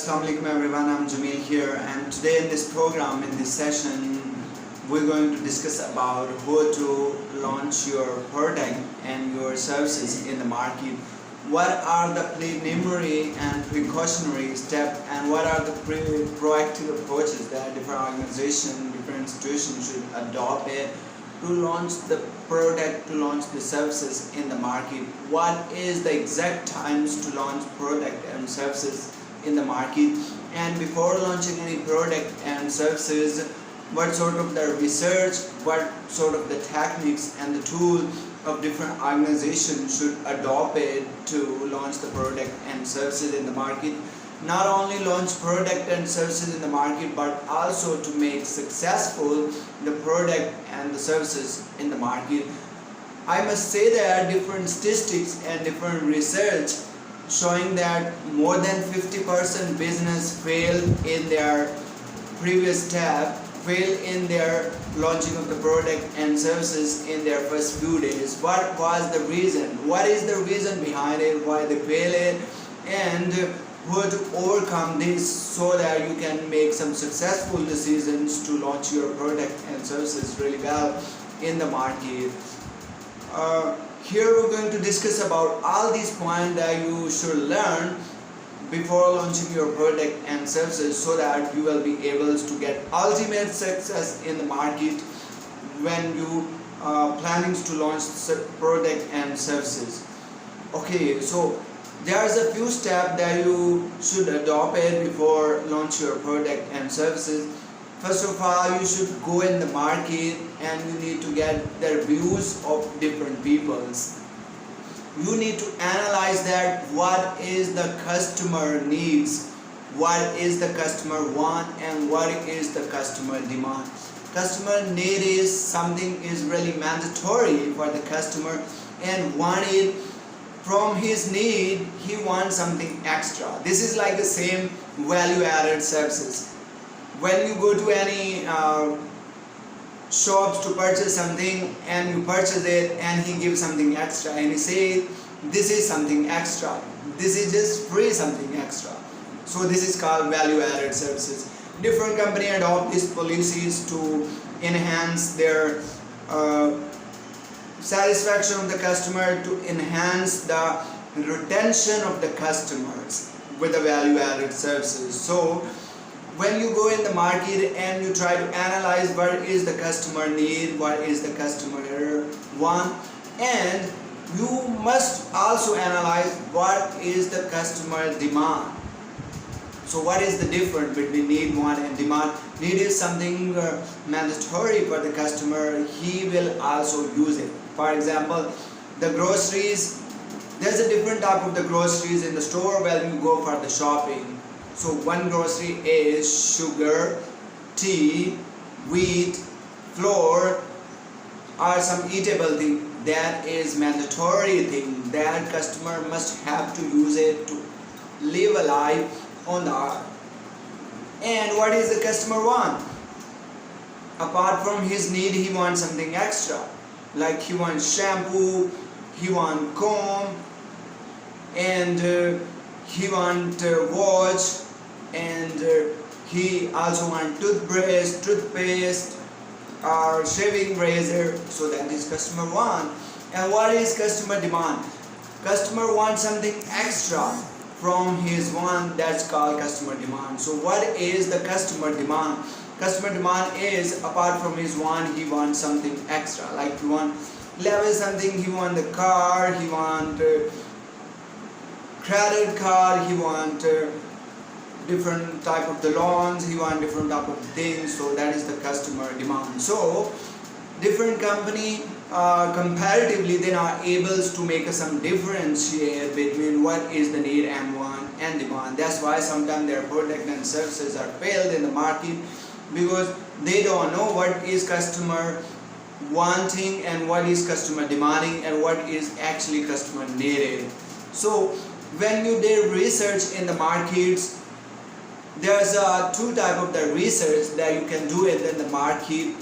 Assalamu alaikum everyone, I'm Jamil here, and today in this program, in this session, we're going to discuss about how to launch your product and your services in the market. What are the preliminary and precautionary steps, and what are the proactive approaches that different organizations, different institutions should adopt it to launch the product, to launch the services in the market. What is the exact times to launch product and services in the market, and before launching any product and services, what sort of the research, what sort of the techniques and the tool of different organizations should adopt it to launch the product and services in the market. Not only launch product and services in the market, but also to make successful the product and the services in the market. I must say there are different statistics and different research showing that more than 50% business fail in their previous step, fail in their launching of the product and services in their first few days. What was the reason? What is the reason behind it? Why they fail it? And how to overcome this so that you can make some successful decisions to launch your product and services really well in the market. Here we're going to discuss about all these points that you should learn before launching your product and services so that you will be able to get ultimate success in the market when you planning to launch product and services. Okay, so there's a few steps that you should adopt it before launch your product and services. First of all, you should go in the market and you need to get the reviews of different peoples. You need to analyze that what is the customer needs, what is the customer want, and what is the customer demand. Customer need is something is really mandatory for the customer, and wanted from his need he wants something extra. This is like the same value added services. When you go to any shops to purchase something and you purchase it and he gives something extra and he says this is something extra, this is just free something extra. So this is called value added services. Different company adopt these policies to enhance their satisfaction of the customer, to enhance the retention of the customers with the value added services. So when you go in the market and you try to analyze what is the customer need, what is the customer want, and you must also analyze what is the customer demand. So what is the difference between need, want and demand? Need is something mandatory for the customer, he will also use it. For example, the groceries, there's a different type of the groceries in the store when you go for the shopping. So one grocery is sugar, tea, wheat, flour, or some eatable thing. That is mandatory thing that customer must have to use it to live a life on the earth. And what is the customer want? Apart from his need, he wants something extra. Like he wants shampoo, he wants comb, and he wants watch, and he also wants toothpaste, or shaving razor. So that is customer want. And what is customer demand? Customer wants something extra from his want, that's called customer demand. So what is the customer demand? Customer demand is apart from his want, he wants something extra. Like he want level something, he want the car, he want credit card, he want different type of the loans, he want different type of things. So that is the customer demand. So different company comparatively they are able to make some differentiate between what is the need and want and demand. That's why sometimes their product and services are failed in the market, because they don't know what is customer wanting and what is customer demanding and what is actually customer needed. So when you do research in the markets, there's two type of the research that you can do it in the market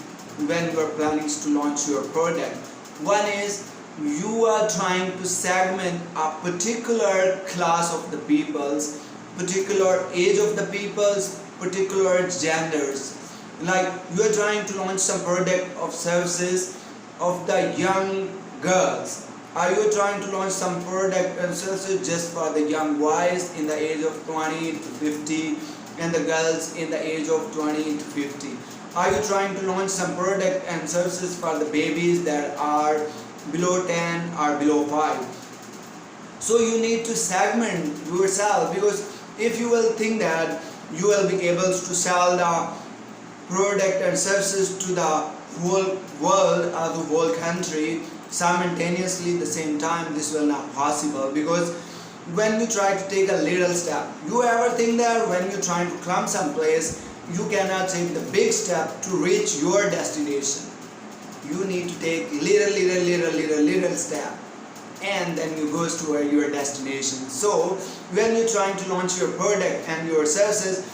when you are planning to launch your product. One is you are trying to segment a particular class of the peoples particular age of the peoples, particular genders. Like you are trying to launch some product of services of the young girls. Are you trying to launch some product and services just for the young boys in the age of 20 to 50 and the girls in the age of 20 to 50? Are you trying to launch some product and services for the babies that are below 10 or below 5? So you need to segment yourself, because if you will think that you will be able to sell the product and services to the whole world or the whole country simultaneously at the same time, this will not possible. Because when you try to take a little step, you ever think that when you're trying to climb some place, you cannot take the big step to reach your destination. You need to take little step, and then you goes to your destination. So when you're trying to launch your product and your services,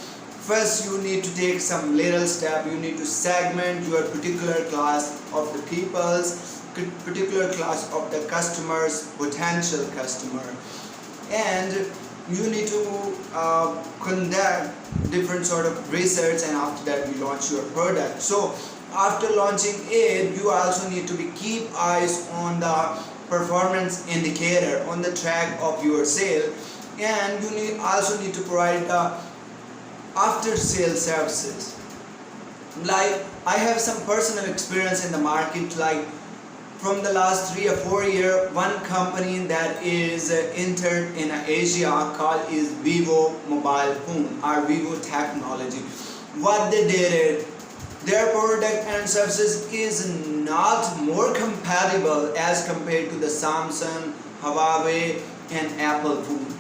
first you need to take some little step. You need to segment your particular class of the peoples, particular class of the customers, potential customer, and you need to conduct different sort of research, and after that you launch your product. So after launching it, you also need to keep eyes on the performance indicator, on the track of your sale, and you also need to provide the after sale services. Like I have some personal experience in the market, like from the last 3 or 4 years, one company that is entered in Asia called is Vivo mobile phone or Vivo technology. What they did, their product and services is not more compatible as compared to the Samsung, Huawei and Apple phone.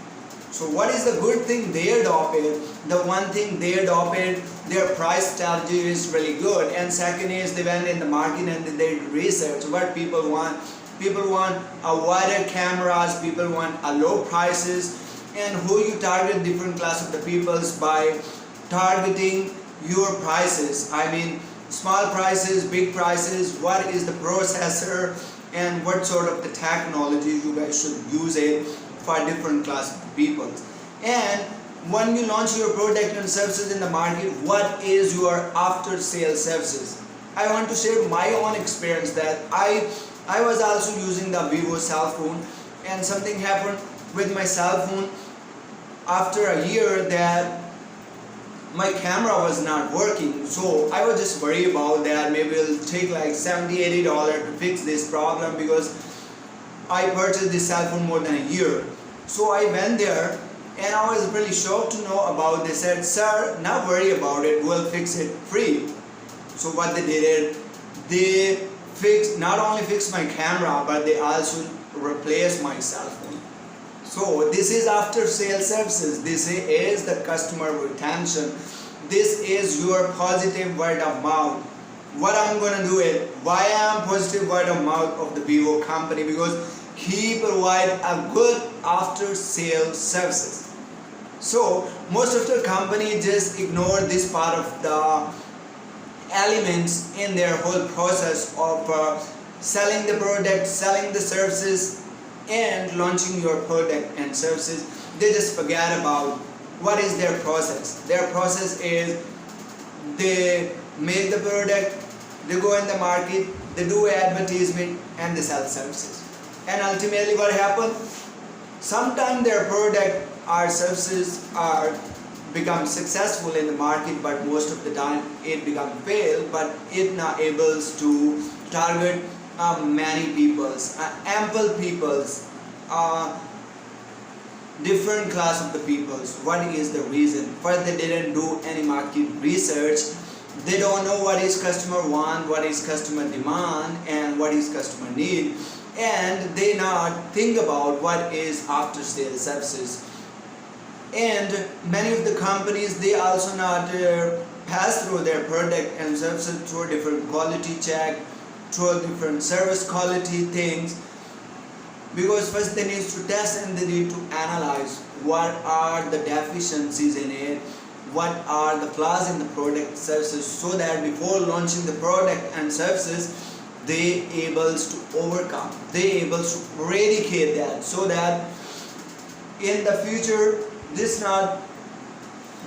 So what is the good thing they adopted? The one thing they adopted, their price strategy is really good, and second is they went in the market and they did research what people want. People want a wider cameras, people want a low prices, and who you target different class of the peoples by targeting your prices. I mean small prices, big prices, what is the processor and what sort of the technology you guys should use it for different class of people. And when you launch your product and services in the market, what is your after sales services? I want to share my own experience that I was also using the Vivo cell phone, and something happened with my cell phone after a year that my camera was not working. So I was just worried about that. Maybe it'll take like $70-80 to fix this problem, because I purchased this cell phone more than a year. So I went there and I was really shocked to know about. They said, "Sir, not worry about it, we'll fix it free." So what they did, they not only fixed my camera, but they also replaced my cell phone. So this is after sales services. This is the customer retention. This is your positive word of mouth. What I'm gonna do it, why I'm positive word of mouth of the Vivo company, because he provide a good after sales services. So most of the company just ignore this part of the elements in their whole process of selling the product, selling the services, and launching your product and services. They just forget about what is their process. Their process is they make the product, they go in the market, they do advertisement, and they sell services. And ultimately what happens? Sometimes their product or services are become successful in the market, but most of the time it become fail, but it not able to target many peoples, ample peoples, different class of the peoples. What is the reason? First, they didn't do any market research. They don't know what is customer want, what is customer demand, and what is customer need, and they not think about what is after sales services. And many of the companies, they also not pass through their product and services through different quality check, through different service quality things, because first they need to test and they need to analyze what are the deficiencies in it, what are the flaws in the product services, so that before launching the product and services they able to overcome, they able to eradicate that, so that in the future this not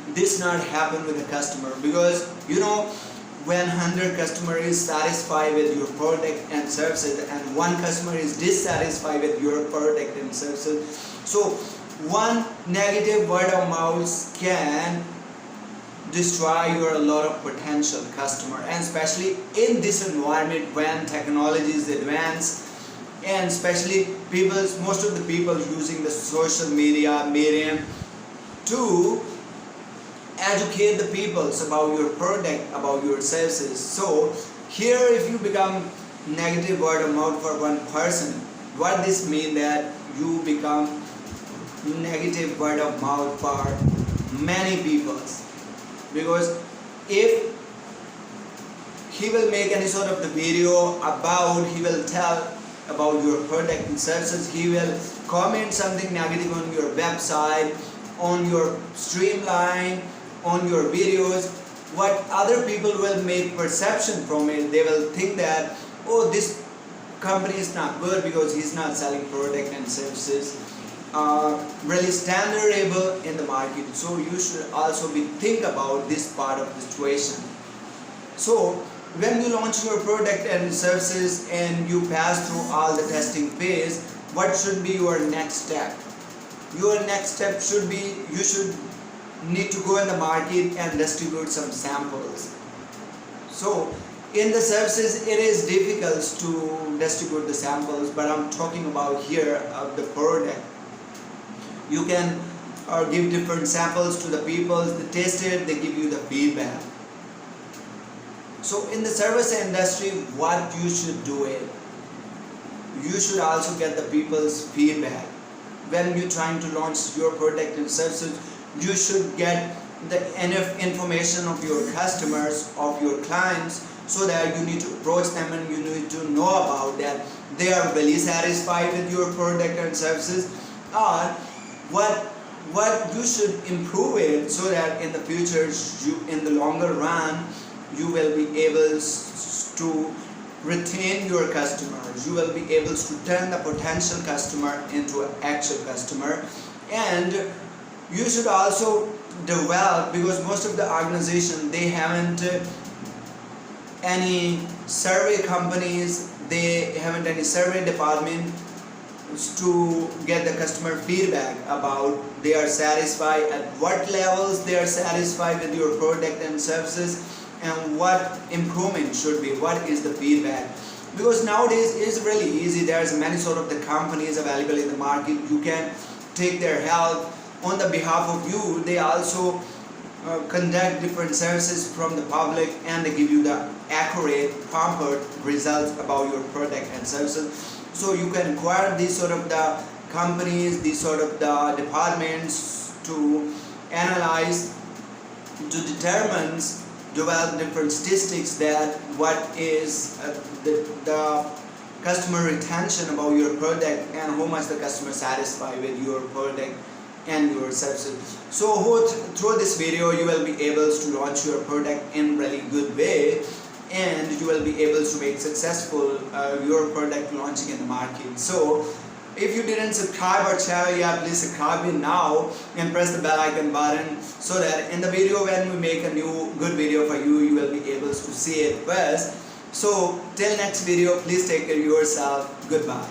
this not happen with a customer, because when 100 customer is satisfied with your product and services and one customer is dissatisfied with your product and services, so one negative word of mouth can destroy your a lot of potential customer. And especially in this environment when technology is advanced, and especially most of the people using the social medium to educate the people about your product, about your services. So here, if you become negative word of mouth for one person, what this means that you become negative word of mouth for many people. Because if he will make any sort of the video about, he will tell about your product and services, he will comment something negative on your website, on your streamline, on your videos, what other people will make perception from it, they will think that, oh, this company is not good because he's not selling product and services really standardable in the market. So you should also think about this part of the situation. So when you launch your product and services and you pass through all the testing phase, what should be your next step? Your next step should be, you should need to go in the market and distribute some samples. So in the services it is difficult to distribute the samples, but I'm talking about here of the product. You can give different samples to the people, they taste it, they give you the feedback. So in the service industry, what you should do is, you should also get the people's feedback. When you're trying to launch your product and services, you should get the enough information of your customers, of your clients, so that you need to approach them and you need to know about that they are really satisfied with your product and services, or what you should improve it, so that in the future, in the longer run, you will be able to retain your customers. You will be able to turn the potential customer into an actual customer. And you should also develop, because most of the organization, they haven't any survey companies, they haven't any survey department to get the customer feedback about they are satisfied, at what levels they are satisfied with your product and services, and what improvement should be, what is the feedback. Because nowadays it's really easy, there's many sort of the companies available in the market, you can take their help on the behalf of you. They also conduct different services from the public, and they give you the accurate, proper results about your product and services. So you can acquire these sort of the companies, these sort of the departments to analyze, to determine, develop different statistics that what is the customer retention about your product and how much the customer satisfied with your product and your services. So through this video you will be able to launch your product in really good way, and you will be able to make successful your product launching in the market. So if you didn't subscribe our channel yet, please subscribe it now and press the bell icon button, so that in the video when we make a new good video for you, you will be able to see it first. So till next video, please take care of yourself. Goodbye.